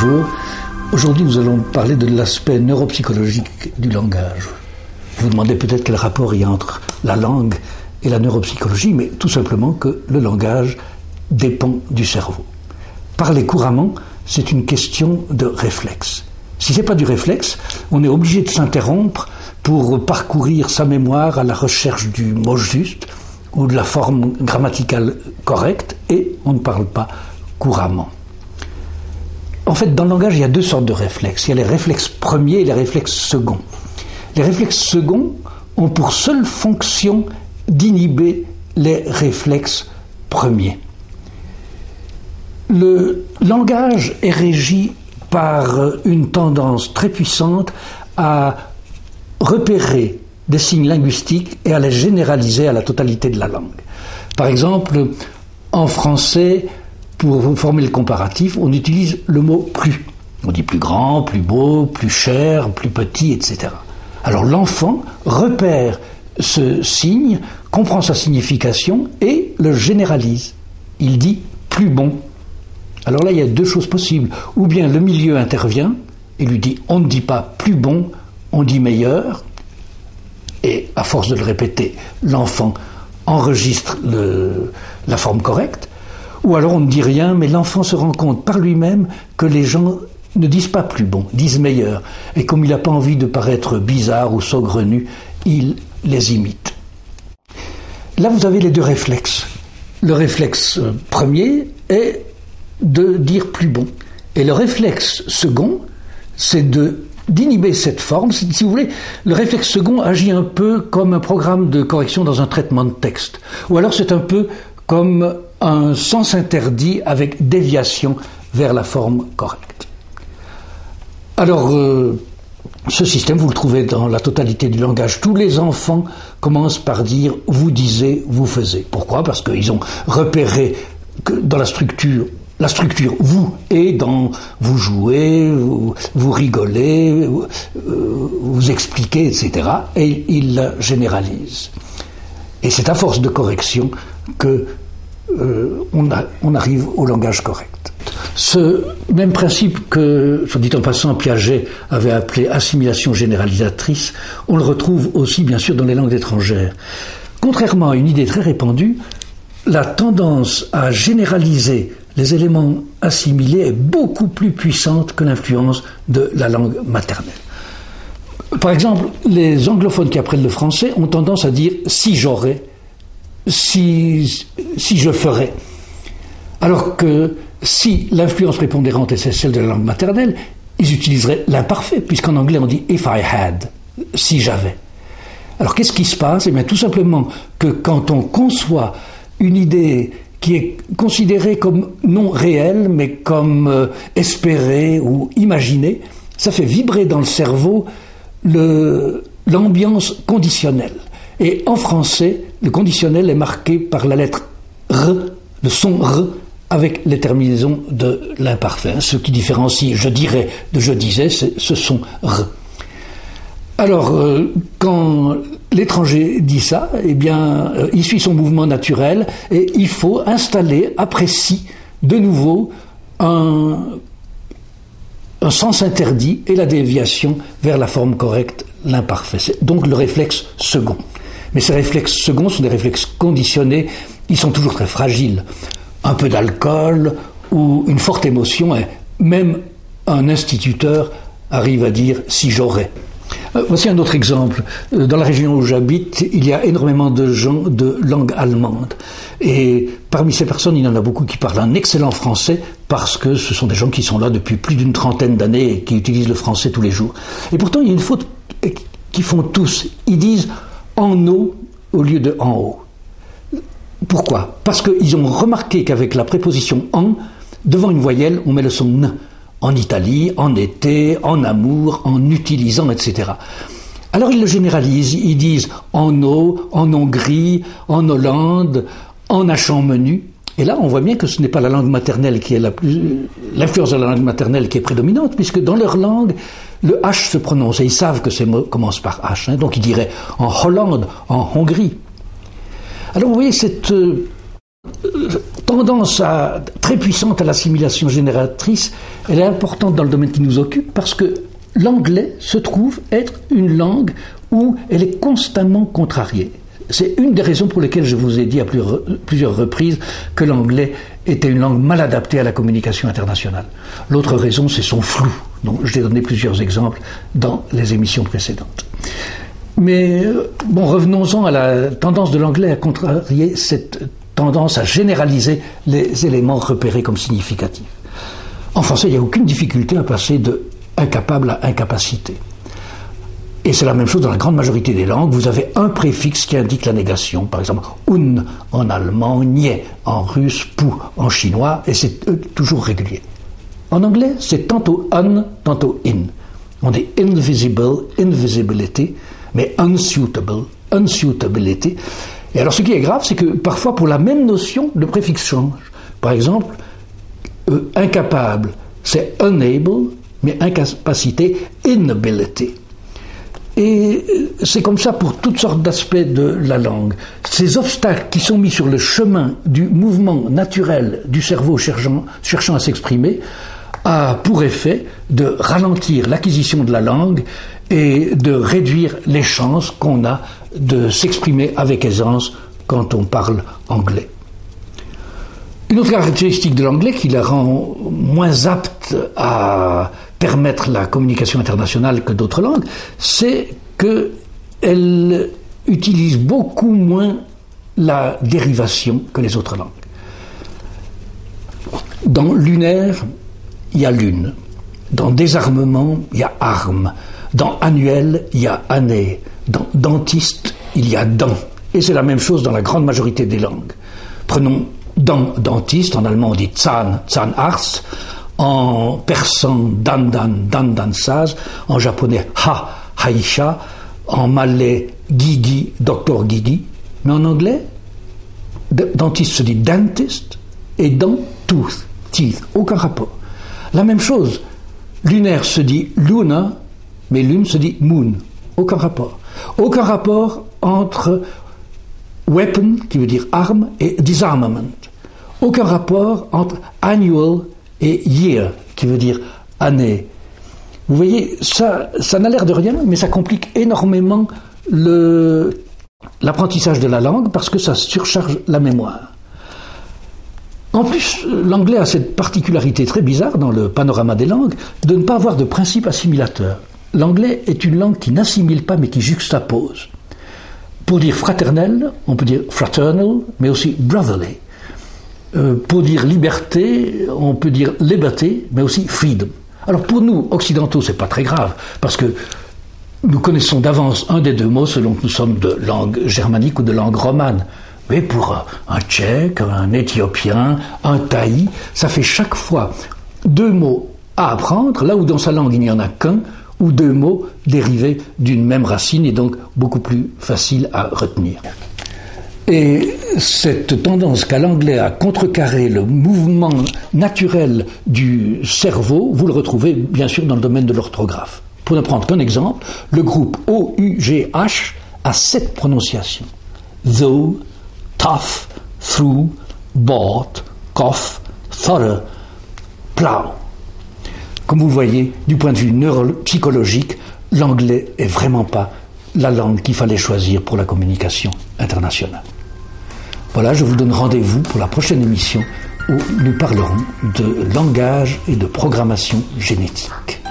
Bonjour. Aujourd'hui, nous allons parler de l'aspect neuropsychologique du langage. Vous vous demandez peut-être quel rapport il y a entre la langue et la neuropsychologie, mais tout simplement que le langage dépend du cerveau. Parler couramment, c'est une question de réflexe. Si ce n'est pas du réflexe, on est obligé de s'interrompre pour parcourir sa mémoire à la recherche du mot juste ou de la forme grammaticale correcte, et on ne parle pas couramment. En fait, dans le langage, il y a deux sortes de réflexes. Il y a les réflexes premiers et les réflexes seconds. Les réflexes seconds ont pour seule fonction d'inhiber les réflexes premiers. Le langage est régi par une tendance très puissante à repérer des signes linguistiques et à les généraliser à la totalité de la langue. Par exemple, en français, pour former le comparatif, on utilise le mot « plus ». On dit plus grand, plus beau, plus cher, plus petit, etc. Alors l'enfant repère ce signe, comprend sa signification et le généralise. Il dit « plus bon ». Alors là, il y a deux choses possibles. Ou bien le milieu intervient et lui dit « on ne dit pas plus bon, on dit meilleur ». Et à force de le répéter, l'enfant enregistre la forme correcte. Ou alors on ne dit rien, mais l'enfant se rend compte par lui-même que les gens ne disent pas plus bon, disent meilleur. Et comme il n'a pas envie de paraître bizarre ou saugrenu, il les imite. Là, vous avez les deux réflexes. Le réflexe premier est de dire plus bon. Et le réflexe second, c'est d'inhiber cette forme. Si vous voulez, le réflexe second agit un peu comme un programme de correction dans un traitement de texte. Ou alors c'est un peu comme un sens interdit avec déviation vers la forme correcte. Alors, ce système, vous le trouvez dans la totalité du langage. Tous les enfants commencent par dire « vous disiez, vous faisiez ». Pourquoi ? Parce qu'ils ont repéré que dans la structure « vous » est dans « vous jouez »,« vous rigolez »,« vous expliquez », etc. Et ils la généralisent. Et c'est à force de correction que on arrive au langage correct. Ce même principe que, soit dit en passant, Piaget avait appelé assimilation généralisatrice, on le retrouve aussi bien sûr dans les langues étrangères. Contrairement à une idée très répandue, la tendance à généraliser les éléments assimilés est beaucoup plus puissante que l'influence de la langue maternelle. Par exemple, les anglophones qui apprennent le français ont tendance à dire « si j'aurais », si je ferais. Alors que si l'influence prépondérante est celle de la langue maternelle, ils utiliseraient l'imparfait, puisqu'en anglais on dit « if I had », si j'avais. Alors qu'est-ce qui se passe ? Eh bien tout simplement que quand on conçoit une idée qui est considérée comme non réelle, mais comme espérée ou imaginée, ça fait vibrer dans le cerveau l'ambiance conditionnelle. Et en français, le conditionnel est marqué par la lettre R, le son R, avec les terminaisons de l'imparfait. Ce qui différencie je dirais de je disais, c'est ce son R. Alors, quand l'étranger dit ça, eh bien, il suit son mouvement naturel et il faut installer après si, de nouveau, un sens interdit et la déviation vers la forme correcte, l'imparfait. C'est donc le réflexe second. Mais ces réflexes seconds sont des réflexes conditionnés, ils sont toujours très fragiles. Un peu d'alcool ou une forte émotion, et même un instituteur arrive à dire « si j'aurais ». Voici un autre exemple. Dans la région où j'habite, il y a énormément de gens de langue allemande. Et parmi ces personnes, il y en a beaucoup qui parlent un excellent français parce que ce sont des gens qui sont là depuis plus d'une trentaine d'années et qui utilisent le français tous les jours. Et pourtant, il y a une faute qu'ils font tous. Ils disent « en eau » au lieu de « en haut ». Pourquoi ? Parce qu'ils ont remarqué qu'avec la préposition « en », devant une voyelle, on met le son « n ». En Italie, en été, en amour, en utilisant, etc. Alors ils le généralisent, ils disent en eau, en Hongrie, en Hollande, en hachant menu. Et là, on voit bien que ce n'est pas la langue maternelle qui est l'influence de la langue maternelle qui est prédominante, puisque dans leur langue, le H se prononce, et ils savent que ces mots commencent par H. Donc ils diraient en Hollande, en Hongrie. Alors vous voyez, cette tendance très puissante à l'assimilation génératrice, elle est importante dans le domaine qui nous occupe parce que l'anglais se trouve être une langue où elle est constamment contrariée. C'est une des raisons pour lesquelles je vous ai dit à plusieurs reprises que l'anglais était une langue mal adaptée à la communication internationale. L'autre raison, c'est son flou, dont j'ai donné plusieurs exemples dans les émissions précédentes. Mais bon, revenons-en à la tendance de l'anglais à contrarier cette tendance à généraliser les éléments repérés comme significatifs. En français, il n'y a aucune difficulté à passer de incapable à incapacité. Et c'est la même chose dans la grande majorité des langues. Vous avez un préfixe qui indique la négation. Par exemple, un en allemand, nie en russe, pu en chinois, et c'est toujours régulier. En anglais, c'est tantôt un, tantôt in. On dit invisible, invisibility, mais unsuitable, unsuitability. Et alors ce qui est grave, c'est que parfois pour la même notion, le préfixe change. Par exemple, incapable, c'est unable, mais incapacité, inability. Et c'est comme ça pour toutes sortes d'aspects de la langue. Ces obstacles qui sont mis sur le chemin du mouvement naturel du cerveau cherchant à s'exprimer a pour effet de ralentir l'acquisition de la langue et de réduire les chances qu'on a de s'exprimer avec aisance quand on parle anglais. Une autre caractéristique de l'anglais qui la rend moins apte à permettre la communication internationale que d'autres langues, c'est qu'elle utilise beaucoup moins la dérivation que les autres langues. Dans lunaire, il y a lune. Dans désarmement, il y a arme. Dans annuel, il y a année. Dans dentiste, il y a dent. Et c'est la même chose dans la grande majorité des langues. Prenons dentiste, en allemand on dit Zahn, Zahnarzt, en persan dan saz, en japonais haisha, en malais gigi, docteur gigi, mais en anglais dentiste se dit dentist et dent teeth, aucun rapport. La même chose, lunaire se dit luna, mais lune se dit moon, aucun rapport. Aucun rapport entre weapon, qui veut dire arme, et disarmament. Aucun rapport entre annual et year, qui veut dire année. Vous voyez, ça n'a l'air de rien, mais ça complique énormément l'apprentissage de la langue parce que ça surcharge la mémoire. En plus, l'anglais a cette particularité très bizarre dans le panorama des langues de ne pas avoir de principe assimilateur. L'anglais est une langue qui n'assimile pas mais qui juxtapose. Pour dire fraternel, on peut dire fraternal, mais aussi brotherly. Pour dire liberté, on peut dire liberty, mais aussi freedom. Alors pour nous, occidentaux, c'est pas très grave, parce que nous connaissons d'avance un des deux mots selon que nous sommes de langue germanique ou de langue romane. Mais pour un Tchèque, un Éthiopien, un Thaï, ça fait chaque fois deux mots à apprendre, là où dans sa langue il n'y en a qu'un, ou deux mots dérivés d'une même racine et donc beaucoup plus facile à retenir. Et cette tendance qu'a l'anglais à contrecarrer le mouvement naturel du cerveau, vous le retrouvez bien sûr dans le domaine de l'orthographe. Pour ne prendre qu'un exemple, le groupe O-U-G-H a 7 prononciations. Though, tough, through, bought, cough, thorough, plow. Comme vous le voyez, du point de vue neuropsychologique, l'anglais est vraiment pas la langue qu'il fallait choisir pour la communication internationale. Voilà, je vous donne rendez-vous pour la prochaine émission où nous parlerons de langage et de programmation génétique.